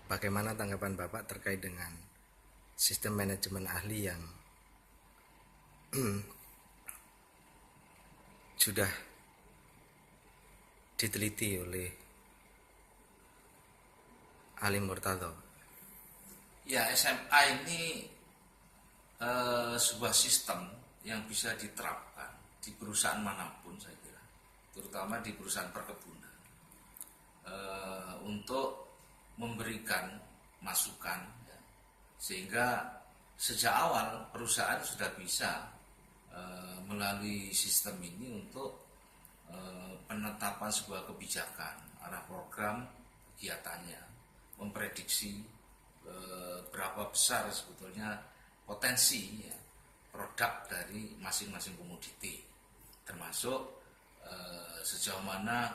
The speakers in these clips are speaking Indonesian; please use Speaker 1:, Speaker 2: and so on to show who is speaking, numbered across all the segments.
Speaker 1: Bagaimana tanggapan Bapak terkait dengan sistem manajemen ahli yang sudah diteliti oleh Ali Murtado?
Speaker 2: Ya, SMA ini sebuah sistem yang bisa diterapkan di perusahaan manapun saya kira, terutama di perusahaan perkebunan, untuk memberikan masukan, ya, sehingga sejak awal perusahaan sudah bisa melalui sistem ini untuk penetapan sebuah kebijakan, arah program kegiatannya, memprediksi berapa besar sebetulnya potensi, ya, produk dari masing-masing komoditi, termasuk sejauh mana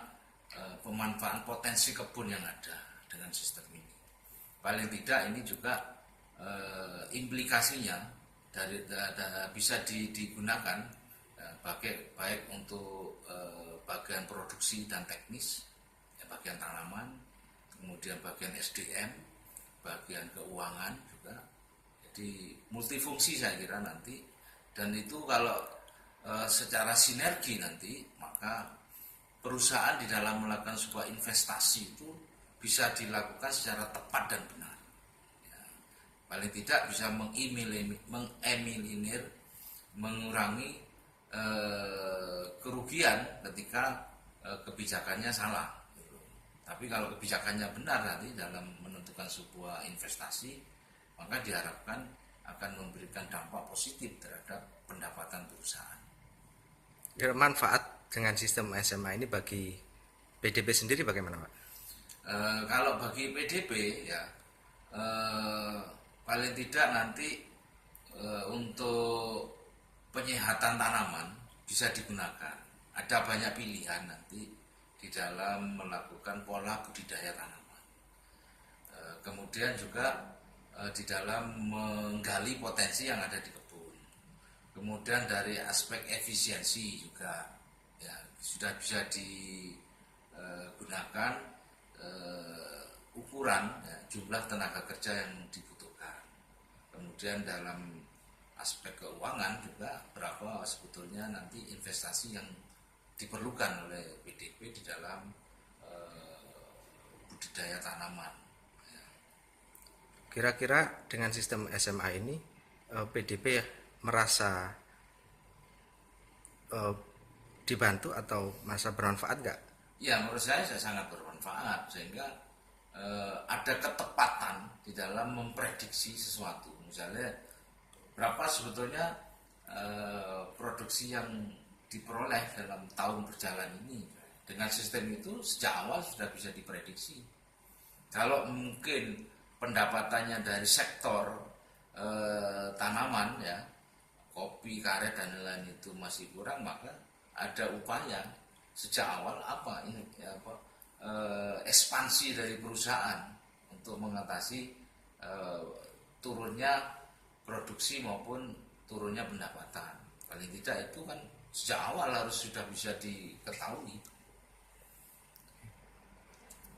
Speaker 2: pemanfaatan potensi kebun yang ada dengan sistem ini. Paling tidak ini juga implikasinya bisa digunakan baik untuk bagian produksi dan teknis, ya, bagian tanaman, kemudian bagian SDM, bagian keuangan juga. Jadi multifungsi saya kira nanti, dan itu kalau secara sinergi nanti, maka perusahaan di dalam melakukan sebuah investasi itu bisa dilakukan secara tepat dan benar, ya, paling tidak bisa mengeliminir, mengurangi kerugian ketika kebijakannya salah. Tapi kalau kebijakannya benar nanti dalam menentukan sebuah investasi, maka diharapkan akan memberikan dampak positif terhadap pendapatan perusahaan.
Speaker 1: Manfaat dengan sistem SMA ini bagi PDB sendiri bagaimana, Pak?
Speaker 2: Kalau bagi PDB, ya, paling tidak nanti untuk penyehatan tanaman bisa digunakan. Ada banyak pilihan nanti di dalam melakukan pola budidaya tanaman. Kemudian juga di dalam menggali potensi yang ada di kebun. Kemudian dari aspek efisiensi juga, ya, sudah bisa digunakan ukuran, ya, jumlah tenaga kerja yang dibutuhkan. Kemudian dalam aspek keuangan juga berapa sebetulnya nanti investasi yang diperlukan oleh PDB di dalam budidaya tanaman.
Speaker 1: Kira-kira dengan sistem SMA ini PDB merasa dibantu atau merasa bermanfaat nggak?
Speaker 2: Ya, menurut saya sangat bermanfaat, sehingga ada ketepatan di dalam memprediksi sesuatu. Misalnya berapa sebetulnya produksi yang diperoleh dalam tahun berjalan ini. Dengan sistem itu sejak awal sudah bisa diprediksi. Kalau mungkin pendapatannya dari sektor tanaman, ya, kopi, karet dan lain-lain itu masih kurang, maka ada upaya sejak awal ekspansi dari perusahaan untuk mengatasi turunnya produksi maupun turunnya pendapatan. Paling tidak itu kan sejak awal harus sudah bisa diketahui.